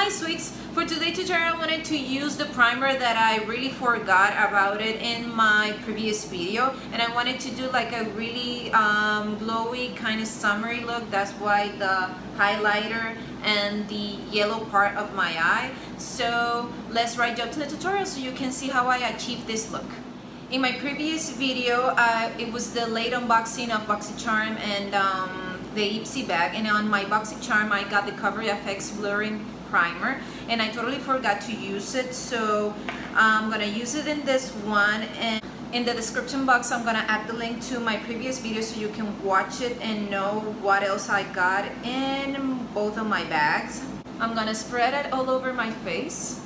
Hi sweets! For today's tutorial I wanted to use the primer that I really forgot about it in my previous video, and I wanted to do like a really glowy kind of summery look. That's why the highlighter and the yellow part of my eye. So let's right jump to the tutorial so you can see how I achieved this look. In my previous video it was the late unboxing of BoxyCharm and the Ipsy bag, and on my BoxyCharm I got the Cover FX blurring primer and I totally forgot to use it, so I'm gonna use it in this one, and in the description box I'm gonna add the link to my previous video so you can watch it and know what else I got in both of my bags. I'm gonna spread it all over my face.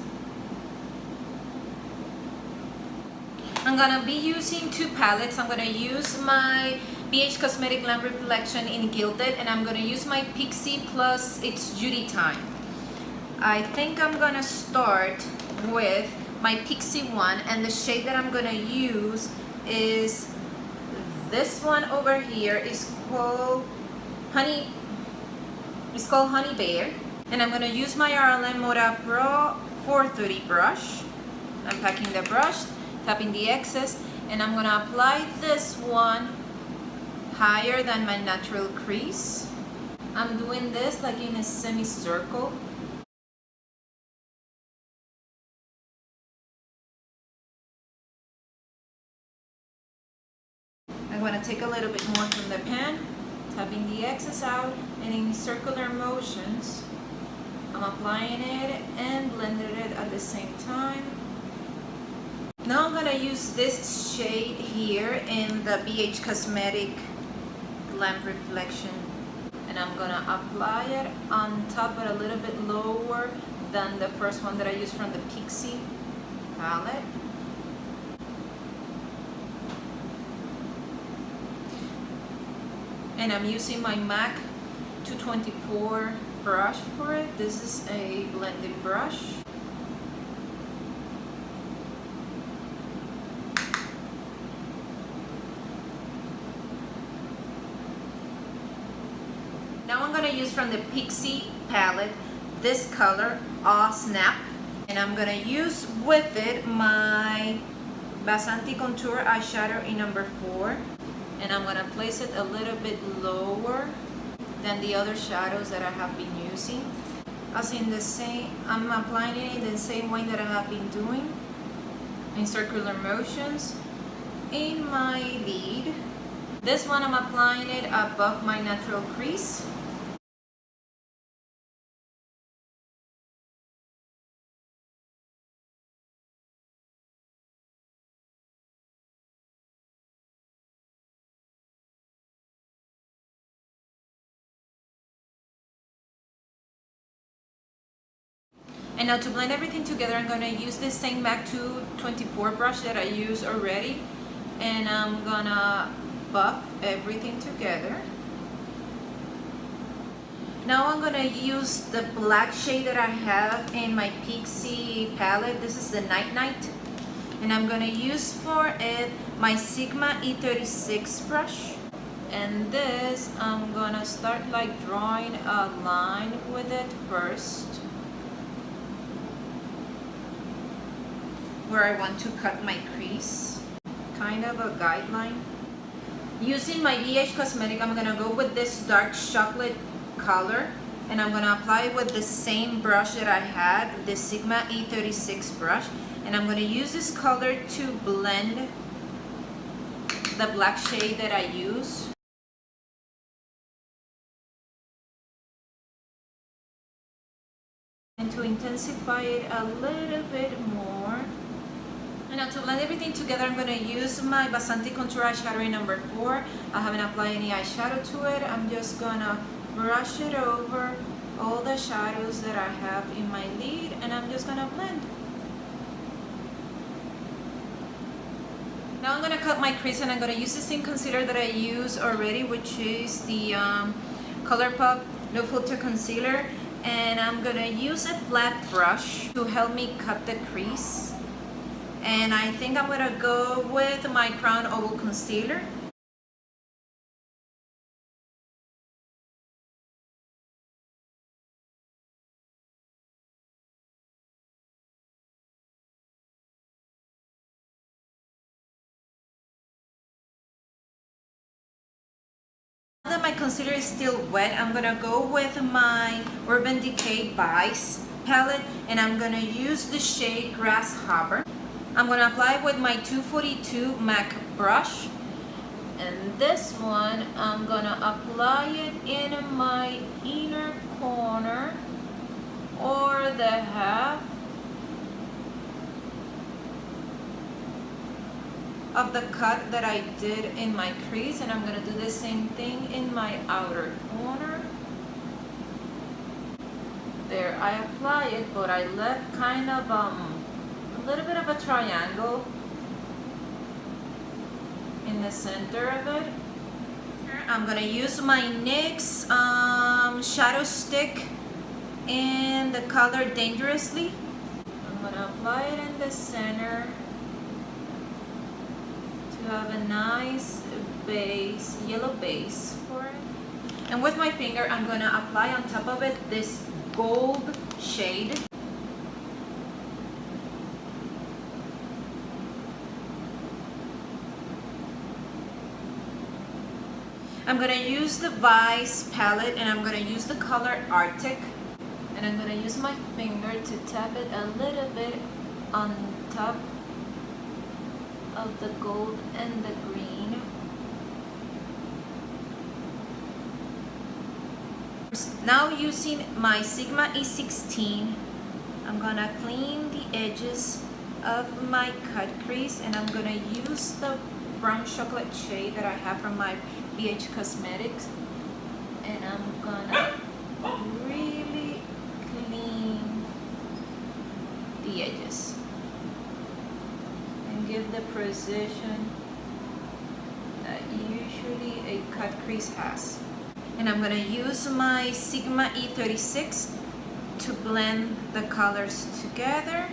I'm gonna be using two palettes. I'm gonna use my BH Cosmetic Glamreflections in Gilded, and I'm gonna use my Pixi+Its Judy Time. I think I'm gonna start with my Pixi one, and the shade that I'm gonna use is this one over here. It's called Honey Bear, and I'm gonna use my Ardell Lashes Pro 430 brush. I'm packing the brush, tapping the excess, and I'm gonna apply this one higher than my natural crease. I'm doing this like in a semicircle. I'm gonna take a little bit more from the pan, tapping the excess out, and in circular motions, I'm applying it and blending it at the same time. Now I'm gonna use this shade here in the BH Cosmetic Glamreflections, and I'm gonna apply it on top but a little bit lower than the first one that I used from the Pixi palette. And I'm using my MAC 224 brush for it. This is a blending brush. Now I'm gonna use from the Pixi palette this color, Aw Snap, and I'm gonna use with it my Basanti Contour eyeshadow in number 4, and I'm gonna place it a little bit lower than the other shadows that I have been using. As in the same, I'm applying it in the same way that I have been doing, in circular motions in my lid. This one I'm applying it above my natural crease. And now to blend everything together, I'm going to use this same MAC 224 brush that I used already, and I'm going to buff everything together. Now I'm going to use the black shade that I have in my Pixi palette. This is the Night Night, and I'm going to use for it my Sigma E36 brush. And this, I'm going to start like drawing a line with it first, where I want to cut my crease, kind of a guideline. Using my BH Cosmetic, I'm gonna go with this dark chocolate color, and I'm gonna apply it with the same brush that I had, the Sigma E36 brush, and I'm gonna use this color to blend the black shade that I use. And to intensify it a little bit more. And now to blend everything together, I'm going to use my Basanti Contour eyeshadow in number 4. I haven't applied any eyeshadow to it. I'm just going to brush it over all the shadows that I have in my lid, and I'm just going to blend. Now I'm going to cut my crease, and I'm going to use the same concealer that I used already, which is the Colourpop No Filter Concealer. And I'm going to use a flat brush to help me cut the crease. And I think I'm gonna go with my Crown Oval Concealer. Now that my concealer is still wet, I'm gonna go with my Urban Decay Vice palette, and I'm gonna use the shade Grasshopper. I'm gonna apply it with my 242 MAC brush, and this one I'm gonna apply it in my inner corner or the half of the cut that I did in my crease, and I'm gonna do the same thing in my outer corner. There, I apply it, but I left kind of a little bit of a triangle in the center of it. I'm gonna use my NYX shadow stick in the color Dangerously. I'm gonna apply it in the center to have a nice base, yellow base for it. And with my finger, I'm gonna apply on top of it this gold shade. I'm gonna use the Vice palette, and I'm gonna use the color Arctic, and I'm gonna use my finger to tap it a little bit on top of the gold and the green. Now using my Sigma E16, I'm gonna clean the edges of my cut crease, and I'm gonna use the brown chocolate shade that I have from my BH Cosmetics, and I'm gonna really clean the edges and give the precision that usually a cut crease has. And I'm gonna use my Sigma E36 to blend the colors together.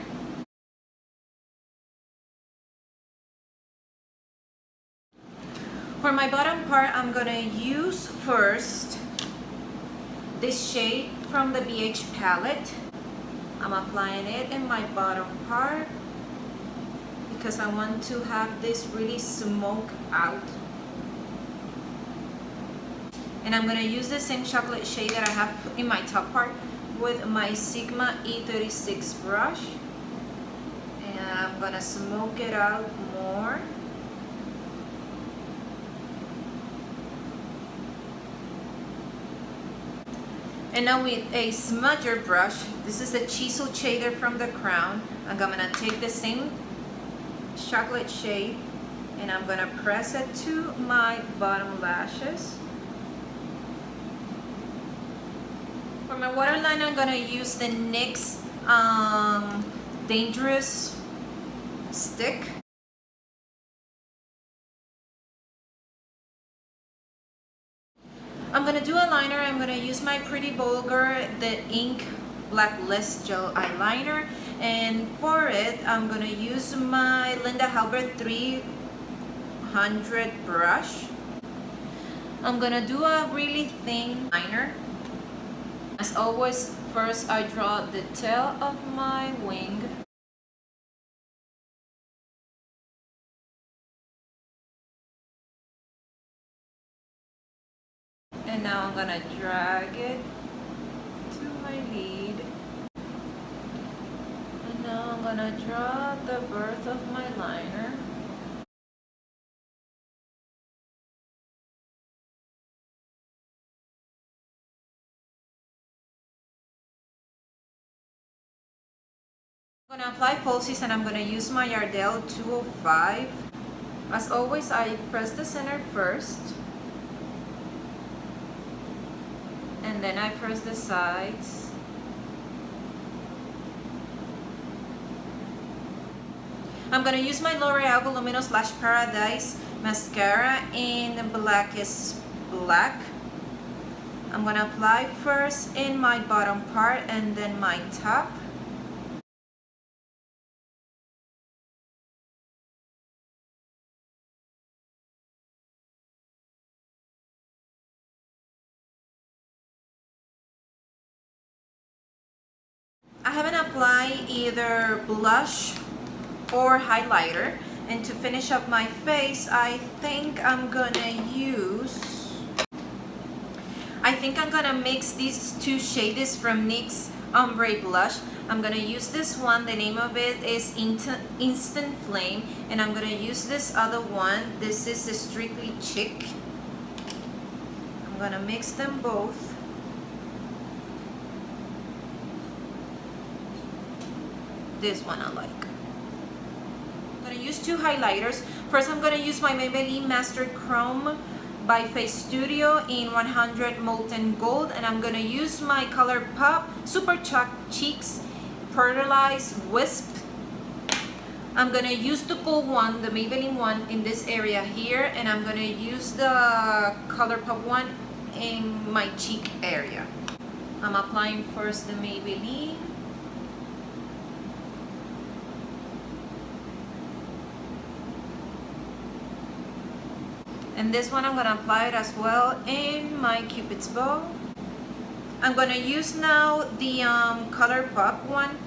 For my bottom part, I'm gonna use first this shade from the BH palette. I'm applying it in my bottom part because I want to have this really smoke out. And I'm gonna use the same chocolate shade that I have in my top part with my Sigma E36 brush. And I'm gonna smoke it out more. And now with a smudger brush, this is a chisel shader from the Crown. I'm gonna take the same chocolate shade and I'm gonna press it to my bottom lashes. For my waterline, I'm gonna use the NYX Dangerous stick. I'm gonna do eyeliner. I'm gonna use my Pretty Vulgar, the ink Blackest gel eyeliner, and for it I'm gonna use my Linda Halbert 300 brush. I'm gonna do a really thin liner. As always, first I draw the tail of my wing. And now I'm gonna drag it to my lid. And now I'm gonna draw the birth of my liner. I'm gonna apply falsies and I'm gonna use my Ardell 205. As always, I press the center first. And then I press the sides. I'm gonna use my L'Oreal Voluminous Lash Paradise mascara in Blackest black. I'm gonna apply first in my bottom part and then my top. I haven't applied either blush or highlighter, and to finish up my face I think I'm gonna use I think I'm gonna mix these two shades from NYX's Ombre blush. I'm gonna use this one, the name of it is Instant Flame, and I'm gonna use this other one. This is the Strictly Chic. I'm gonna mix them both. This one I like. I'm gonna use two highlighters. First, I'm gonna use my Maybelline Master Chrome by Face Studio in 100 Molten Gold, and I'm gonna use my Colourpop Super Cheeks Pearlized Wisp. I'm gonna use the gold one, the Maybelline one, in this area here, and I'm gonna use the Colourpop one in my cheek area. I'm applying first the Maybelline. And this one I'm gonna apply it as well in my Cupid's bow. I'm gonna use now the Colourpop one,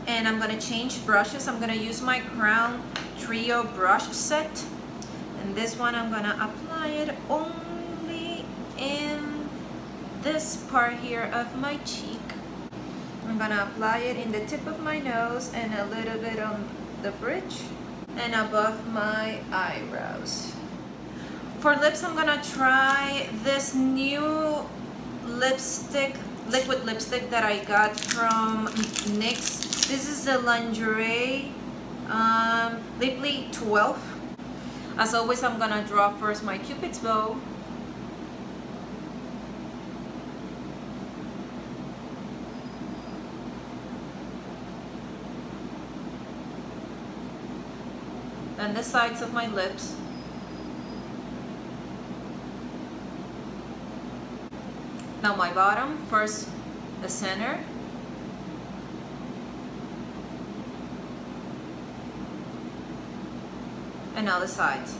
and I'm gonna change brushes. I'm gonna use my Crown Trio brush set, and this one I'm gonna apply it only in this part here of my cheek. I'm gonna apply it in the tip of my nose and a little bit on the bridge and above my eyebrows. For lips, I'm gonna try this new lipstick, liquid lipstick that I got from NYX. This is the Lingerie LIPLI 12. As always, I'm gonna draw first my Cupid's bow. Then the sides of my lips. Now my bottom, first the center, and now the sides.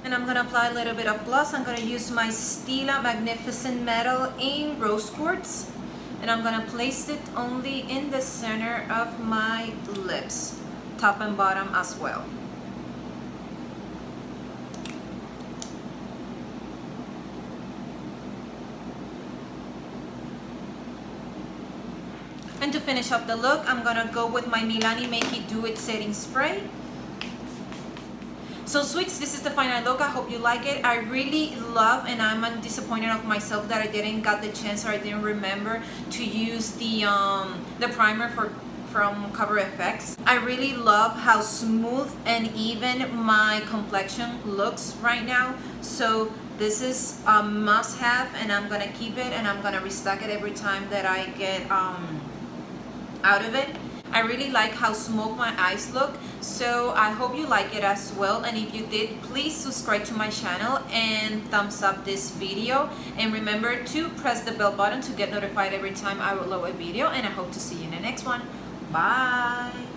And I'm gonna apply a little bit of gloss. I'm gonna use my Stila Magnificent Metal in Rose Quartz, and I'm gonna place it only in the center of my lips, top and bottom as well. And to finish up the look, I'm gonna go with my Milani Make It Do It setting spray. So sweets, this is the final look. I hope you like it. I really love, and I'm disappointed of myself that I didn't got the chance, or I didn't remember to use the primer from Cover FX. I really love how smooth and even my complexion looks right now. So this is a must-have, and I'm gonna keep it, and I'm gonna restock it every time that I get out of it. I really like how smoked my eyes look, so I hope you like it as well. And if you did, please subscribe to my channel and thumbs up this video, and remember to press the bell button to get notified every time I upload a video. And I hope to see you in the next one. Bye.